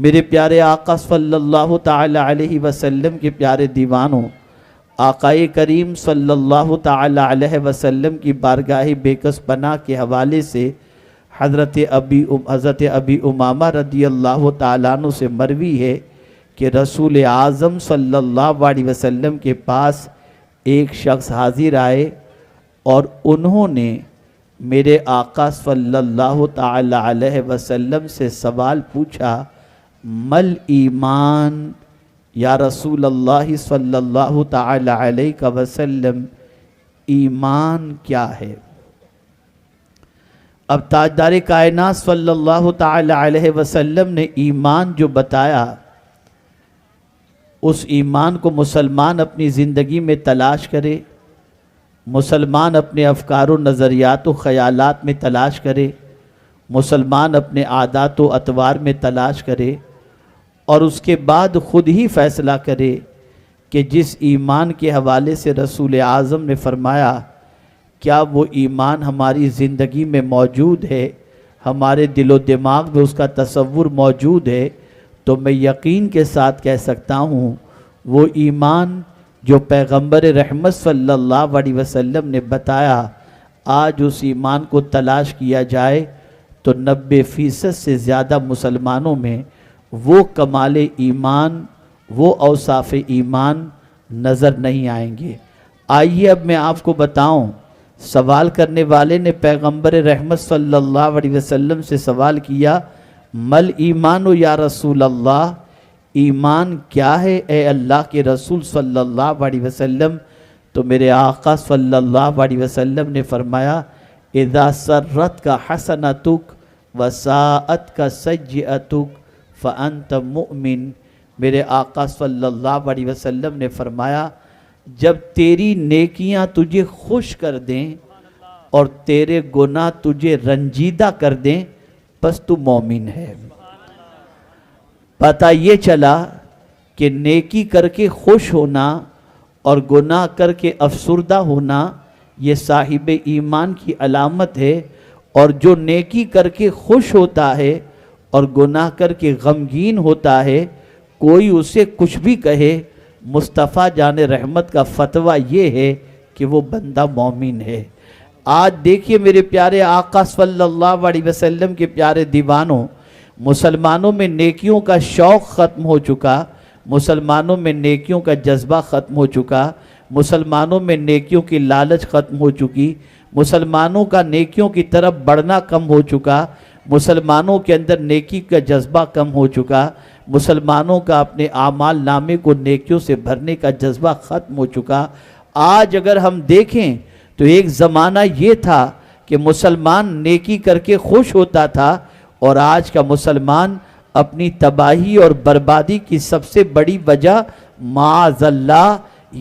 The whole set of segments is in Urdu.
میرے پیارے آقا صلی اللہ تعالی علیہ وسلم کے پیارے دیوانوں، آقائے کریم صلی اللہ تعالی علیہ وسلم کی بارگاہ بیکس پناہ کے حوالے سے حضرت ابی امامہ رضی اللہ تعالیٰ عنہ سے مروی ہے کہ رسول اعظم صلی اللہ علیہ وسلم کے پاس ایک شخص حاضر آئے اور انہوں نے میرے آقا صلی اللہ تعالی علیہ وسلم سے سوال پوچھا، مل ایمان یا رسول اللہ صلی اللہ تعالی علیہ وسلم، ایمان کیا ہے؟ اب تاجدار کائنات صلی اللہ تعالی علیہ وسلم نے ایمان جو بتایا، اس ایمان کو مسلمان اپنی زندگی میں تلاش کرے، مسلمان اپنے افکار و نظریات و خیالات میں تلاش کرے، مسلمان اپنے عادات و اطوار میں تلاش کرے، اور اس کے بعد خود ہی فیصلہ کرے کہ جس ایمان کے حوالے سے رسول اعظم نے فرمایا کیا وہ ایمان ہماری زندگی میں موجود ہے، ہمارے دل و دماغ میں اس کا تصور موجود ہے، تو میں یقین کے ساتھ کہہ سکتا ہوں وہ ایمان جو پیغمبر رحمت صلی اللہ علیہ وسلم نے بتایا، آج اس ایمان کو تلاش کیا جائے تو 90% سے زیادہ مسلمانوں میں وہ کمال ایمان، وہ اوصاف ایمان نظر نہیں آئیں گے۔ آئیے اب میں آپ کو بتاؤں، سوال کرنے والے نے پیغمبر رحمت صلی اللہ علیہ وسلم سے سوال کیا، مل ایمان یا رسول اللہ، ایمان کیا ہے اے اللہ کے رسول صلی اللہ علیہ وسلم؟ تو میرے آقا صلی اللہ علیہ وسلم نے فرمایا، اذا سرت کا حسنتک وساءت کا سیئتک فانت مؤمن۔ میرے آقا صلی اللہ علیہ وسلم نے فرمایا، جب تیری نیکیاں تجھے خوش کر دیں اور تیرے گناہ تجھے رنجیدہ کر دیں، بس تو مومن ہے۔ پتہ یہ چلا کہ نیکی کر کے خوش ہونا اور گناہ کر کے افسردہ ہونا یہ صاحب ایمان کی علامت ہے، اور جو نیکی کر کے خوش ہوتا ہے اور گناہ کر کے غمگین ہوتا ہے، کوئی اسے کچھ بھی کہے، مصطفیٰ جان رحمت کا فتویٰ یہ ہے کہ وہ بندہ مومن ہے۔ آج دیکھیے میرے پیارے آقا صلی اللہ علیہ وسلم کے پیارے دیوانوں، مسلمانوں میں نیکیوں کا شوق ختم ہو چکا، مسلمانوں میں نیکیوں کا جذبہ ختم ہو چکا، مسلمانوں میں نیکیوں کی لالچ ختم ہو چکی، مسلمانوں کا نیکیوں کی طرف بڑھنا کم ہو چکا، مسلمانوں کے اندر نیکی کا جذبہ کم ہو چکا، مسلمانوں کا اپنے اعمال نامے کو نیکیوں سے بھرنے کا جذبہ ختم ہو چکا۔ آج اگر ہم دیکھیں تو ایک زمانہ یہ تھا کہ مسلمان نیکی کر کے خوش ہوتا تھا، اور آج کا مسلمان اپنی تباہی اور بربادی کی سب سے بڑی وجہ معاذ اللہ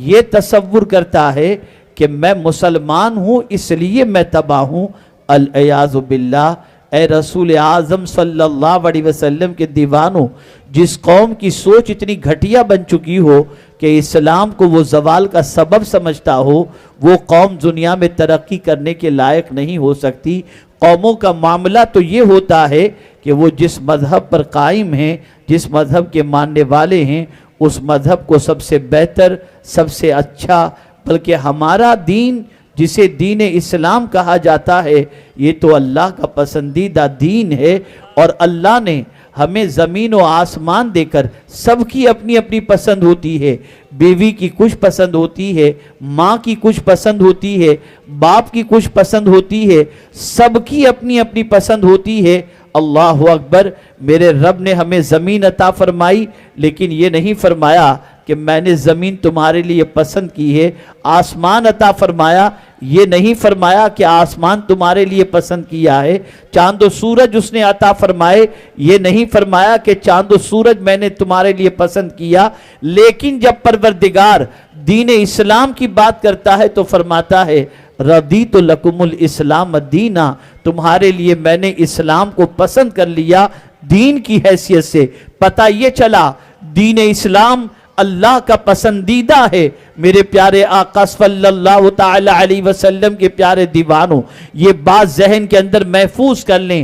یہ تصور کرتا ہے کہ میں مسلمان ہوں اس لیے میں تباہ ہوں، العیاذ باللہ۔ اے رسول اعظم صلی اللہ علیہ وسلم کے دیوانوں، جس قوم کی سوچ اتنی گھٹیا بن چکی ہو کہ اسلام کو وہ زوال کا سبب سمجھتا ہو، وہ قوم دنیا میں ترقی کرنے کے لائق نہیں ہو سکتی۔ قوموں کا معاملہ تو یہ ہوتا ہے کہ وہ جس مذہب پر قائم ہیں، جس مذہب کے ماننے والے ہیں، اس مذہب کو سب سے بہتر، سب سے اچھا، بلکہ ہمارا دین جسے دین اسلام کہا جاتا ہے، یہ تو اللہ کا پسندیدہ دین ہے، اور اللہ نے ہمیں زمین و آسمان دے کر، سب کی اپنی اپنی پسند ہوتی ہے، بیوی کی کچھ پسند ہوتی ہے، ماں کی کچھ پسند ہوتی ہے، باپ کی کچھ پسند ہوتی ہے، سب کی اپنی اپنی پسند ہوتی ہے۔ اللہ اکبر، میرے رب نے ہمیں زمین عطا فرمائی، لیکن یہ نہیں فرمایا کہ میں نے زمین تمہارے لیے پسند کی ہے۔ آسمان عطا فرمایا، یہ نہیں فرمایا کہ آسمان تمہارے لیے پسند کیا ہے۔ چاند و سورج اس نے عطا فرمائے، یہ نہیں فرمایا کہ چاند و سورج میں نے تمہارے لیے پسند کیا۔ لیکن جب پروردگار دین اسلام کی بات کرتا ہے تو فرماتا ہے، رضیت لکم الاسلام دینا، تمہارے لیے میں نے اسلام کو پسند کر لیا دین کی حیثیت سے۔ پتہ یہ چلا دین اسلام اللہ کا پسندیدہ ہے۔ میرے پیارے آقا صلی اللہ تعالی علیہ وسلم کے پیارے دیوانوں، یہ بات ذہن کے اندر محفوظ کر لیں،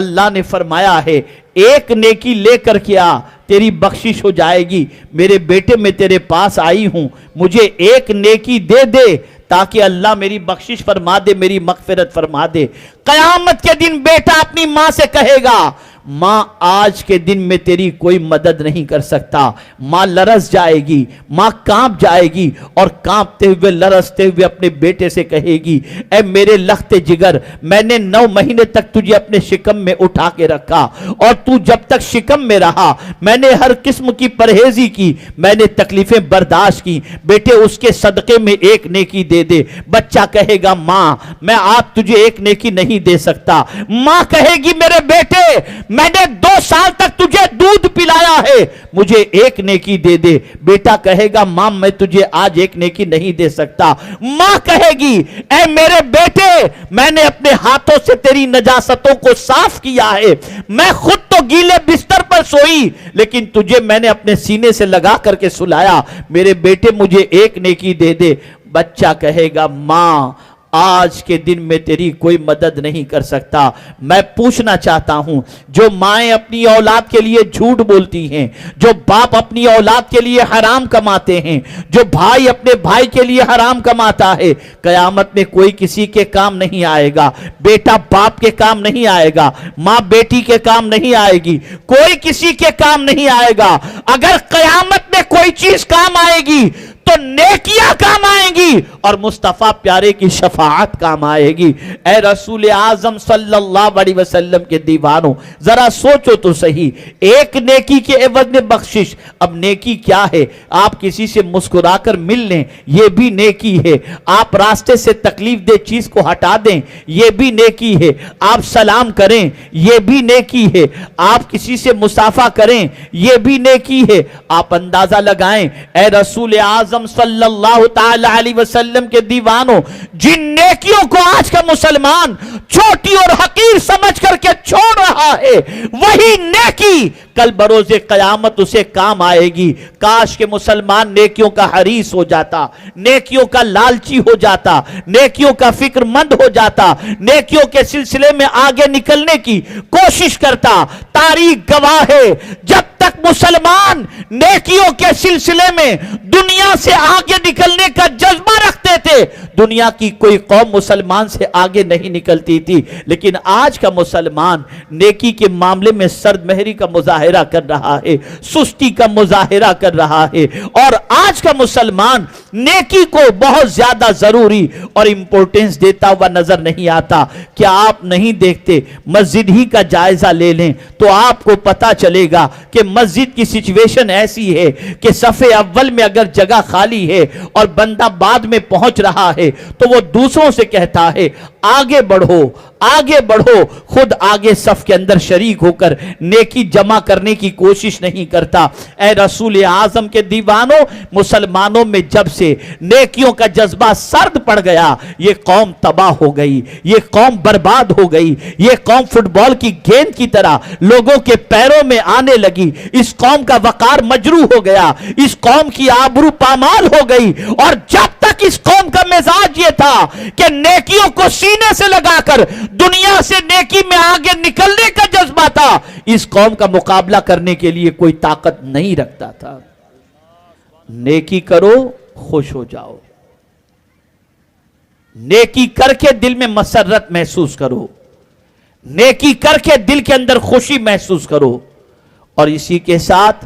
اللہ نے فرمایا ہے ایک نیکی لے کر کے آ تیری بخشش ہو جائے گی. میرے بیٹے میں تیرے پاس آئی ہوں, مجھے ایک نیکی دے دے تاکہ اللہ میری بخشش فرما دے, میری مغفرت فرما دے. قیامت کے دن بیٹا اپنی ماں سے کہے گا ماں آج کے دن میں تیری کوئی مدد نہیں کر سکتا. ماں لرز جائے گی, ماں کانپ جائے گی, اور کانپتے ہوئے لرزتے ہوئے اپنے بیٹے سے کہے گی اے میرے لخت جگر, میں نے 9 مہینے تک تجھے اپنے شکم میں اٹھا کے رکھا, اور تو جب تک شکم میں رہا میں نے ہر قسم کی پرہیزی کی, میں نے تکلیفیں برداشت کی, بیٹے اس کے صدقے میں ایک نیکی دے دے. بچہ کہے گا ماں میں آپ تجھے ایک نیکی نہیں دے سکتا. ماں کہے گی میرے بیٹے میں نے 2 سال تک تجھے دودھ پلایا ہے, مجھے ایک نیکی دے دے. بیٹا کہے گا ماں میں تجھے آج ایک نیکی نہیں دے سکتا. ماں کہے گی اے میرے بیٹے میں نے اپنے ہاتھوں سے تیری نجاستوں کو صاف کیا ہے, میں خود تو گیلے بستر پر سوئی لیکن تجھے میں نے اپنے سینے سے لگا کر کے سلایا, میرے بیٹے مجھے ایک نیکی دے دے. بچہ کہے گا ماں آج کے دن میں تیری کوئی مدد نہیں کر سکتا. میں پوچھنا چاہتا ہوں جو مائیں اپنی اولاد کے لیے جھوٹ بولتی ہیں, جو باپ اپنی اولاد کے لیے حرام کماتے ہیں, جو بھائی اپنے بھائی کے لیے حرام کماتا ہے, قیامت میں کوئی کسی کے کام نہیں آئے گا. بیٹا باپ کے کام نہیں آئے گا, ماں بیٹی کے کام نہیں آئے گی, کوئی کسی کے کام نہیں آئے گا. اگر قیامت میں کوئی چیز کام آئے گی تو نیکیاں کام آئیں گی اور مصطفیٰ پیارے کی شفاعت کام آئے گی. اے رسول اعظم صلی اللہ علیہ وسلم کے دیوانوں ذرا سوچو تو صحیح, ایک نیکی کے عوض میں بخشش. اب نیکی کیا ہے؟ آپ کسی سے مسکرا کر مل لیں, یہ بھی نیکی ہے. آپ راستے سے تکلیف دہ چیز کو ہٹا دیں, یہ بھی نیکی ہے. آپ سلام کریں, یہ بھی نیکی ہے. آپ کسی سے مصافحہ کریں, یہ بھی نیکی ہے. آپ اندازہ لگائیں اے رسول اعظم صلی اللہ تعالی علیہ وسلم کے دیوانوں, جن نیکیوں کو آج کا مسلمان چھوٹی اور حقیر سمجھ کر کے چھوڑ رہا ہے, وہی نیکی کل بروز قیامت اسے کام آئے گی. کاش کہ مسلمان نیکیوں کا حریص ہو جاتا, نیکیوں کا لالچی ہو جاتا, نیکیوں کا فکر مند ہو جاتا, نیکیوں کے سلسلے میں آگے نکلنے کی کوشش کرتا. تاریخ گواہ ہے جب تک مسلمان نیکیوں کے سلسلے میں دنیا سے آگے نکلنے کا جذبہ رکھتے تھے, دنیا کی کوئی قوم مسلمان سے آگے نہیں نکلتی تھی. لیکن آج کا مسلمان نیکی کے معاملے میں سرد مہری کا مظاہرہ کر رہا ہے, سستی کا مظاہرہ کر رہا ہے, اور آج کا مسلمان نیکی کو بہت زیادہ ضروری اور امپورٹنس دیتا ہوا نظر نہیں آتا. کیا آپ نہیں دیکھتے, مسجد ہی کا جائزہ لے لیں تو آپ کو پتا چلے گا کہ مسجد کی سچویشن ایسی ہے کہ صف اول میں اگر جگہ خالی ہے اور بندہ بعد میں پہنچ رہا ہے تو وہ دوسروں سے کہتا ہے آگے بڑھو آگے بڑھو, خود آگے صف کے اندر شریک ہو کر نیکی جمع کرنے کی کوشش نہیں کرتا. اے رسول اعظم کے دیوانوں, مسلمانوں میں جب سے نیکیوں کا جذبہ سرد پڑ گیا, یہ قوم تباہ ہو گئی, یہ قوم برباد ہو گئی, یہ قوم فٹ بال کی گیند کی طرح لوگوں کے پیروں میں آنے لگی. اس قوم کا وقار مجروح ہو گیا, اس قوم کی آبرو پامال ہو گئی. اور جب تک اس قوم کا مزاج یہ تھا کہ نیکیوں کو سینے سے لگا کر دنیا سے نیکی میں آگے نکلنے کا جذبہ تھا, اس قوم کا مقابلہ کرنے کے لیے کوئی طاقت نہیں رکھتا تھا. نیکی کرو خوش ہو جاؤ, نیکی کر کے دل میں مسرت محسوس کرو, نیکی کر کے دل کے اندر خوشی محسوس کرو. اور اسی کے ساتھ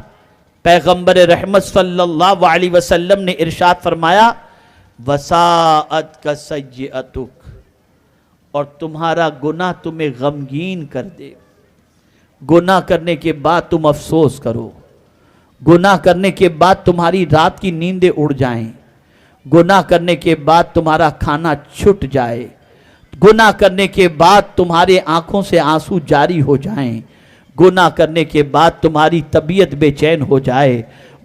پیغمبر رحمت صلی اللہ علیہ وسلم نے ارشاد فرمایا وساعت کا سیئتک, اور تمہارا گناہ تمہیں غمگین کر دے. گناہ کرنے کے بعد تم افسوس کرو, گناہ کرنے کے بعد تمہاری رات کی نیندیں اڑ جائیں, گناہ کرنے کے بعد تمہارا کھانا چھٹ جائے, گناہ کرنے کے بعد تمہارے آنکھوں سے آنسو جاری ہو جائیں, گناہ کرنے کے بعد تمہاری طبیعت بے چین ہو جائے,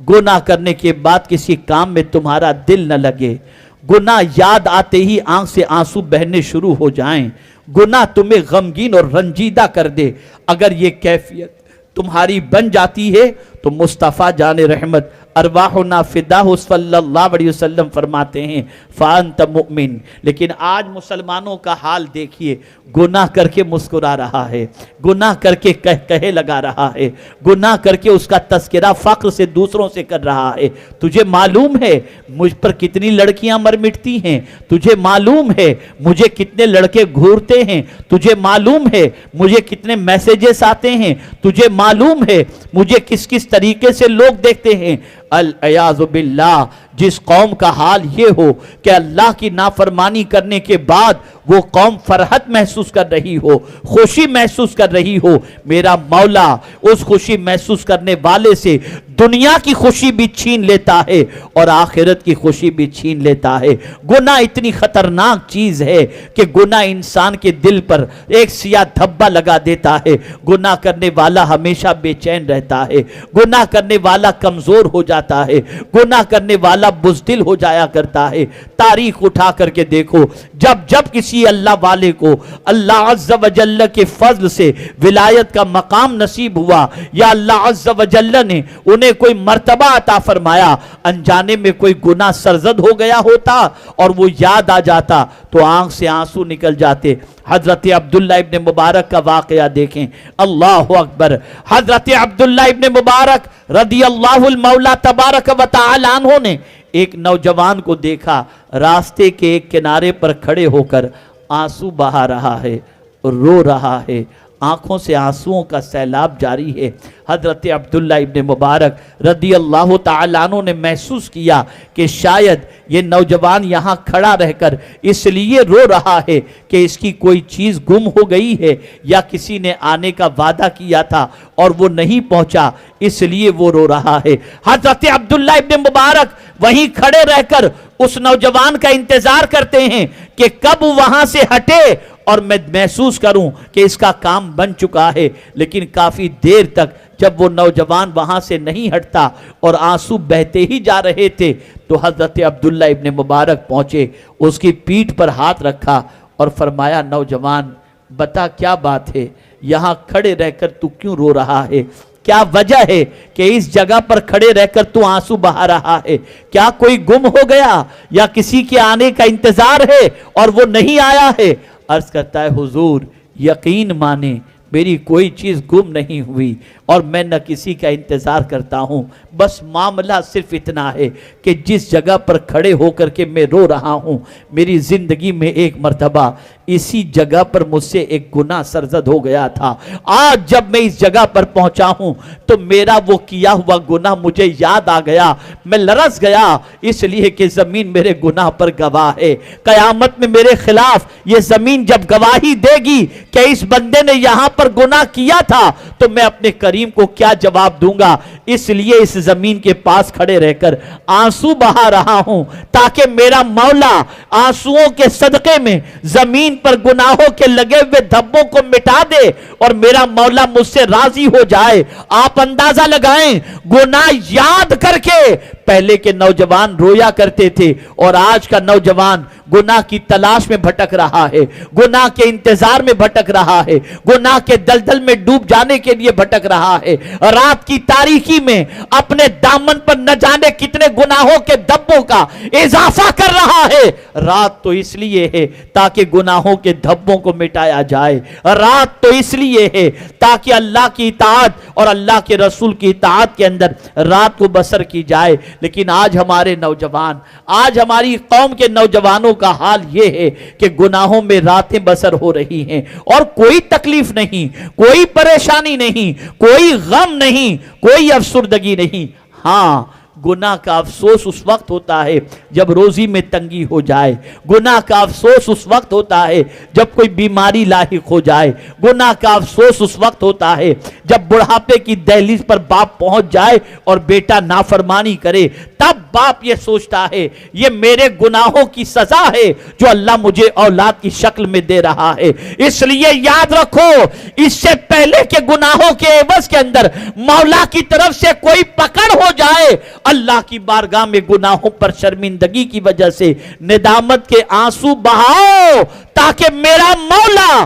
گناہ کرنے کے بعد کسی کام میں تمہارا دل نہ لگے, گناہ یاد آتے ہی آنکھ سے آنسو بہنے شروع ہو جائیں, گناہ تمہیں غمگین اور رنجیدہ کر دے. اگر یہ کیفیت تمہاری بن جاتی ہے تو مصطفیٰ جان رحمت ارواحنا فداہ صلی اللہ علیہ وسلم فرماتے ہیں فانت مؤمن. لیکن آج مسلمانوں کا حال دیکھیے, گناہ کر کے مسکرا رہا ہے, گناہ کر کے کہے لگا رہا ہے, گناہ کر کے اس کا تذکرہ فخر سے دوسروں سے کر رہا ہے. تجھے معلوم ہے مجھ پر کتنی لڑکیاں مر مٹتی ہیں, تجھے معلوم ہے مجھے کتنے لڑکے گھورتے ہیں, تجھے معلوم ہے مجھے کتنے میسیجز آتے ہیں, تجھے معلوم ہے مجھے کس کس طریقے سے لوگ دیکھتے ہیں. العیاذ باللہ, جس قوم کا حال یہ ہو کہ اللہ کی نافرمانی کرنے کے بعد وہ قوم فرحت محسوس کر رہی ہو, خوشی محسوس کر رہی ہو, میرا مولا اس خوشی محسوس کرنے والے سے دنیا کی خوشی بھی چھین لیتا ہے اور آخرت کی خوشی بھی چھین لیتا ہے. گناہ اتنی خطرناک چیز ہے کہ گناہ انسان کے دل پر ایک سیاہ دھبا لگا دیتا ہے. گناہ کرنے والا ہمیشہ بے چین رہتا ہے, گناہ کرنے والا کمزور ہو جاتا ہے, گناہ کرنے والا بزدل ہو جایا کرتا ہے. تاریخ اٹھا کر کے دیکھو, جب کسی اللہ والے کو اللہ عز و جل کے فضل سے ولایت کا مقام نصیب ہوا یا اللہ عز و جل نے انہیں کوئی مرتبہ عطا فرمایا, انجانے میں کوئی گناہ سرزد ہو گیا ہوتا اور وہ یاد آ جاتا تو آنکھ سے آنسو نکل جاتے. حضرت عبداللہ ابن مبارک کا واقعہ دیکھیں, اللہ اکبر. حضرت عبداللہ ابن مبارک رضی اللہ المولا تبارک و تعالی عنہ نے ایک نوجوان کو دیکھا, راستے کے ایک کنارے پر کھڑے ہو کر آنسو بہا رہا ہے, رو رہا ہے, آنکھوں سے آنسوؤں کا سیلاب جاری ہے. حضرت عبداللہ ابن مبارک رضی اللہ تعالیٰ عنہ نے محسوس کیا کہ شاید یہ نوجوان یہاں کھڑا رہ کر اس لیے رو رہا ہے کہ اس کی کوئی چیز گم ہو گئی ہے یا کسی نے آنے کا وعدہ کیا تھا اور وہ نہیں پہنچا, اس لیے وہ رو رہا ہے. حضرت عبداللہ ابن مبارک وہیں کھڑے رہ کر اس نوجوان کا انتظار کرتے ہیں کہ کب وہاں سے ہٹے اور میں محسوس کروں کہ اس کا کام بن چکا ہے. لیکن کافی دیر تک جب وہ نوجوان وہاں سے نہیں ہٹتا اور آنسو بہتے ہی جا رہے تھے تو حضرت عبداللہ ابن مبارک پہنچے, اس کی پیٹھ پر ہاتھ رکھا اور فرمایا, نوجوان بتا کیا بات ہے, یہاں کھڑے رہ کر تو کیوں رو رہا ہے, کیا وجہ ہے کہ اس جگہ پر کھڑے رہ کر تو آنسو بہا رہا ہے, کیا کوئی گم ہو گیا یا کسی کے آنے کا انتظار ہے اور وہ نہیں آیا ہے. عرض کرتا ہے, حضور یقین مانے میری کوئی چیز گم نہیں ہوئی اور میں نہ کسی کا انتظار کرتا ہوں, بس معاملہ صرف اتنا ہے کہ جس جگہ پر کھڑے ہو کر کے میں رو رہا ہوں, میری زندگی میں ایک مرتبہ اسی جگہ پر مجھ سے ایک گناہ سرزد ہو گیا تھا. آج جب میں اس جگہ پر پہنچا ہوں تو میرا وہ کیا ہوا گناہ مجھے یاد آ گیا, میں لرز گیا اس لیے کہ زمین میرے گناہ پر گواہ ہے. قیامت میں میرے خلاف یہ زمین جب گواہی دے گی کہ اس بندے نے یہاں پر گناہ کیا تھا تو میں اپنے کریم کو کیا جواب دوں گا. اس لیے اس زمین کے پاس کھڑے رہ کر آنسو بہا رہا ہوں تاکہ میرا مولا آنسوؤں کے صدقے میں زمین پر گناہوں کے لگے ہوئے دھبوں کو مٹا دے اور میرا مولا مجھ سے راضی ہو جائے. آپ اندازہ لگائیں, گناہ یاد کر کے پہلے کے نوجوان رویا کرتے تھے اور آج کا نوجوان گناہ کی تلاش میں بھٹک رہا ہے, گناہ کے انتظار میں بھٹک رہا ہے, گناہ کے دلدل میں ڈوب جانے کے لیے بھٹک رہا ہے. رات کی تاریکی میں اپنے دامن پر نہ جانے کتنے گناہوں کے دھبوں کا اضافہ کر رہا ہے. رات تو اس لیے ہے تاکہ گناہوں کے دھبوں کو مٹایا جائے, رات تو اس لیے ہے تاکہ اللہ کی اطاعت اور اللہ کے رسول کی اطاعت کے اندر رات کو بسر کی جائے. لیکن آج ہمارے نوجوان, آج ہماری قوم کے نوجوانوں کا حال یہ ہے کہ گناہوں میں راتیں بسر ہو رہی ہیں اور کوئی تکلیف نہیں, کوئی پریشانی نہیں, کوئی غم نہیں, کوئی افسردگی نہیں. ہاں, گناہ کا افسوس اس وقت ہوتا ہے جب روزی میں تنگی ہو جائے, گناہ کا افسوس اس وقت ہوتا ہے جب کوئی بیماری لاحق ہو جائے, گناہ کا افسوس اس وقت ہوتا ہے جب بڑھاپے کی دہلیز پر باپ پہنچ جائے اور بیٹا نافرمانی کرے. تب باپ یہ سوچتا ہے یہ میرے گناہوں کی سزا ہے جو اللہ مجھے اولاد کی شکل میں دے رہا ہے. اس لیے یاد رکھو, اس سے پہلے کے گناہوں کے عوض کے اندر مولا کی طرف سے کوئی پکڑ ہو جائے, اللہ کی بارگاہ میں گناہوں پر شرمندگی کی وجہ سے ندامت کے آنسو بہاؤ تاکہ میرا مولا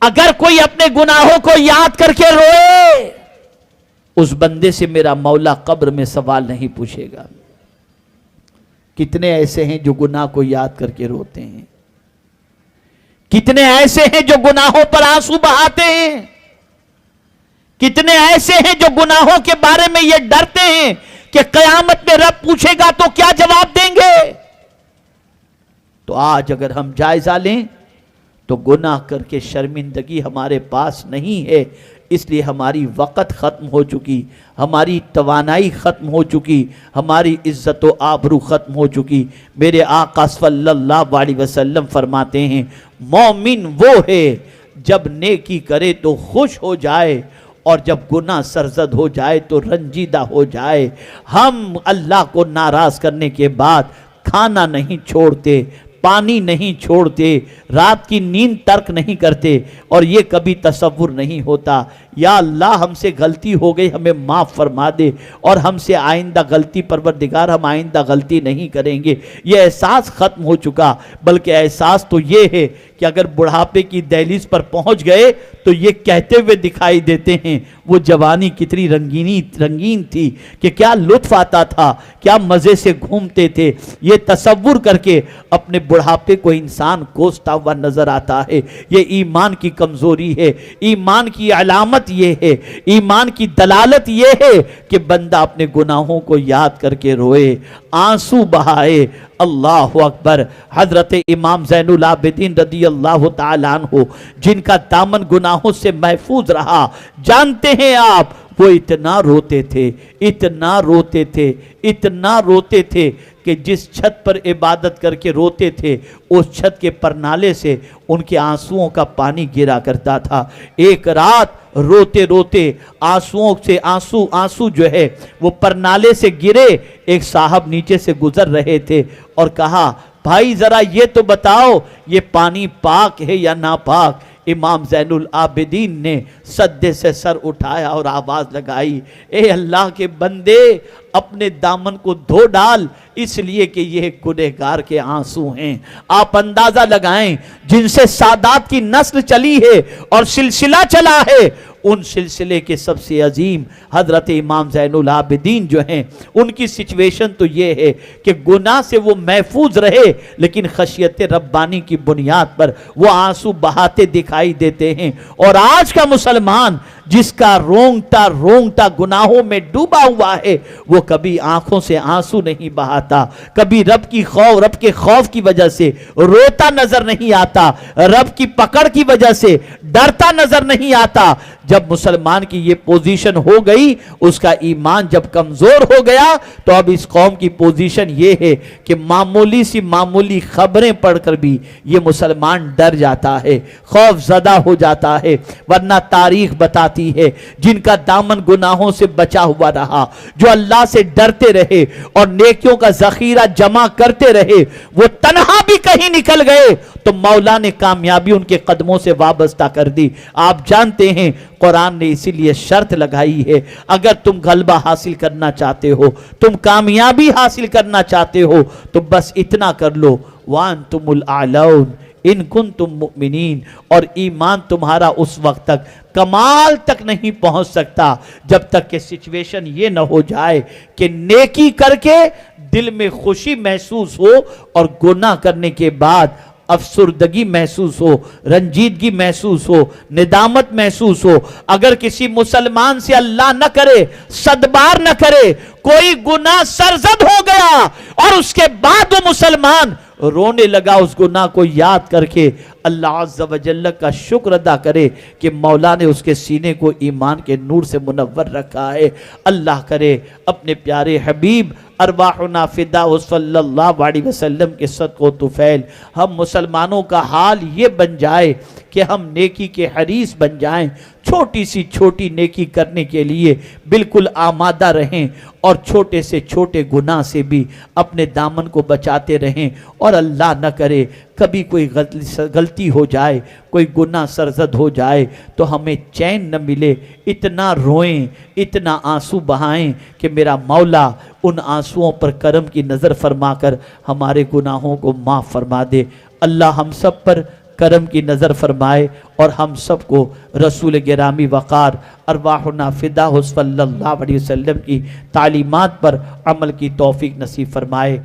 اگر کوئی اپنے گناہوں کو یاد کر کے روئے، اس بندے سے میرا مولا قبر میں سوال نہیں پوچھے گا۔ کتنے ایسے ہیں جو گناہ کو یاد کر کے روتے ہیں؟ کتنے ایسے ہیں جو گناہوں پر آنسو بہاتے ہیں؟ کتنے ایسے ہیں جو گناہوں کے بارے میں یہ ڈرتے ہیں کہ قیامت میں رب پوچھے گا تو کیا جواب دیں گے؟ تو آج اگر ہم جائزہ لیں تو گناہ کر کے شرمندگی ہمارے پاس نہیں ہے، اس لیے ہماری وقت ختم ہو چکی، ہماری توانائی ختم ہو چکی، ہماری عزت و آبرو ختم ہو چکی۔ میرے آقا صلی اللہ علیہ وسلم فرماتے ہیں مومن وہ ہے جب نیکی کرے تو خوش ہو جائے اور جب گناہ سرزد ہو جائے تو رنجیدہ ہو جائے۔ ہم اللہ کو ناراض کرنے کے بعد کھانا نہیں چھوڑتے، پانی نہیں چھوڑتے، رات کی نیند ترک نہیں کرتے، اور یہ کبھی تصور نہیں ہوتا یا اللہ ہم سے غلطی ہو گئی ہمیں معاف فرما دے، اور ہم سے آئندہ غلطی پروردگار ہم آئندہ غلطی نہیں کریں گے۔ یہ احساس ختم ہو چکا، بلکہ احساس تو یہ ہے کہ اگر بڑھاپے کی دہلیز پر پہنچ گئے تو یہ کہتے ہوئے دکھائی دیتے ہیں وہ جوانی کتنی رنگین تھی، کہ کیا لطف آتا تھا، کیا مزے سے گھومتے تھے۔ یہ تصور کر کے اپنے بڑھاپے کو انسان کوستا ہوا نظر آتا ہے۔ یہ ایمان کی کمزوری ہے، ایمان کی علامت یہ ہے، ایمان کی دلالت یہ ہے کہ بندہ اپنے گناہوں کو یاد کر کے روئے، آنسو بہائے۔ اللہ اکبر۔ حضرت امام زین العابدین رضی اللہ تعالیٰ عنہ جن کا دامن گناہوں سے محفوظ رہا، جانتے ہیں آپ وہ اتنا روتے تھے، اتنا روتے تھے، اتنا روتے تھے کہ جس چھت پر عبادت کر کے روتے تھے اس چھت کے پرنالے سے ان کے آنسوؤں کا پانی گرا کرتا تھا۔ ایک رات روتے روتے آنسوؤں سے آنسو جو ہے وہ پرنالے سے گرے۔ ایک صاحب نیچے سے گزر رہے تھے اور کہا بھائی ذرا یہ تو بتاؤ یہ پانی پاک ہے یا ناپاک؟ امام زین العابدین نے سدے سے سر اٹھایا اور آواز لگائی، اے اللہ کے بندے اپنے دامن کو دھو ڈال، اس لیے کہ یہ گنہگار کے آنسو ہیں۔ آپ اندازہ لگائیں جن سے سادات کی نسل چلی ہے اور سلسلہ چلا ہے، ان سلسلے کے سب سے عظیم حضرت امام زین العابدین جو ہیں، ان کی سچویشن تو یہ ہے کہ گناہ سے وہ محفوظ رہے لیکن خشیت ربانی کی بنیاد پر وہ آنسو بہاتے دکھائی دیتے ہیں۔ اور آج کا مسلمان جس کا رونگتا گناہوں میں ڈوبا ہوا ہے، وہ کبھی آنکھوں سے آنسو نہیں بہاتا، کبھی رب کے خوف کی وجہ سے روتا نظر نہیں آتا، رب کی پکڑ کی وجہ سے ڈرتا نظر نہیں آتا۔ جب مسلمان کی یہ پوزیشن ہو گئی، اس کا ایمان جب کمزور ہو گیا، تو اب اس قوم کی پوزیشن یہ ہے کہ معمولی خبریں پڑھ کر بھی یہ مسلمان ڈر جاتا ہے، خوف زدہ ہو جاتا ہے۔ ورنہ تاریخ بتاتی ہے جن کا دامن گناہوں سے بچا ہوا رہا، جو اللہ سے ڈرتے رہے اور نیکیوں کا ذخیرہ جمع کرتے رہے، وہ تنہا بھی کہیں نکل گئے تو مولا نے کامیابی ان کے قدموں سے وابستہ کر دی۔ آپ جانتے ہیں قرآن نے اسی لیے شرط لگائی ہے، اگر تم غلبہ حاصل کرنا چاہتے ہو، تم کامیابی حاصل کرنا چاہتے ہو، تو بس اتنا کر لو، وَأَنْتُمُ الْأَعْلَوْنَ ان کنتم مؤمنین۔ اور ایمان تمہارا اس وقت تک کمال تک نہیں پہنچ سکتا جب تک کہ سچویشن یہ نہ ہو جائے کہ نیکی کر کے دل میں خوشی محسوس ہو اور گناہ کرنے کے بعد افسردگی محسوس ہو، رنجیدگی محسوس ہو، ندامت محسوس ہو۔ اگر کسی مسلمان سے اللہ نہ کرے، صدبار نہ کرے، کوئی گناہ سرزد ہو گیا اور اس کے بعد وہ مسلمان رونے لگا اس گناہ کو یاد کر کے، اللہ عز و جل کا شکر ادا کرے کہ مولا نے اس کے سینے کو ایمان کے نور سے منور رکھا ہے۔ اللہ کرے اپنے پیارے حبیب ارواحنا فدا صلی اللہ علیہ وسلم کے صدقہ و طفیل ہم مسلمانوں کا حال یہ بن جائے کہ ہم نیکی کے حریص بن جائیں، چھوٹی سی چھوٹی نیکی کرنے کے لیے بالکل آمادہ رہیں، اور چھوٹے سے چھوٹے گناہ سے بھی اپنے دامن کو بچاتے رہیں، اور اللہ نہ کرے کبھی کوئی غلطی ہو جائے، کوئی گناہ سرزد ہو جائے تو ہمیں چین نہ ملے، اتنا روئیں، اتنا آنسو بہائیں کہ میرا مولا ان آنسوؤں پر کرم کی نظر فرما کر ہمارے گناہوں کو معاف فرما دے۔ اللہ ہم سب پر کرم کی نظر فرمائے اور ہم سب کو رسول گرامی وقار ارواحنا فدا صلی اللہ علیہ وسلم کی تعلیمات پر عمل کی توفیق نصیب فرمائے۔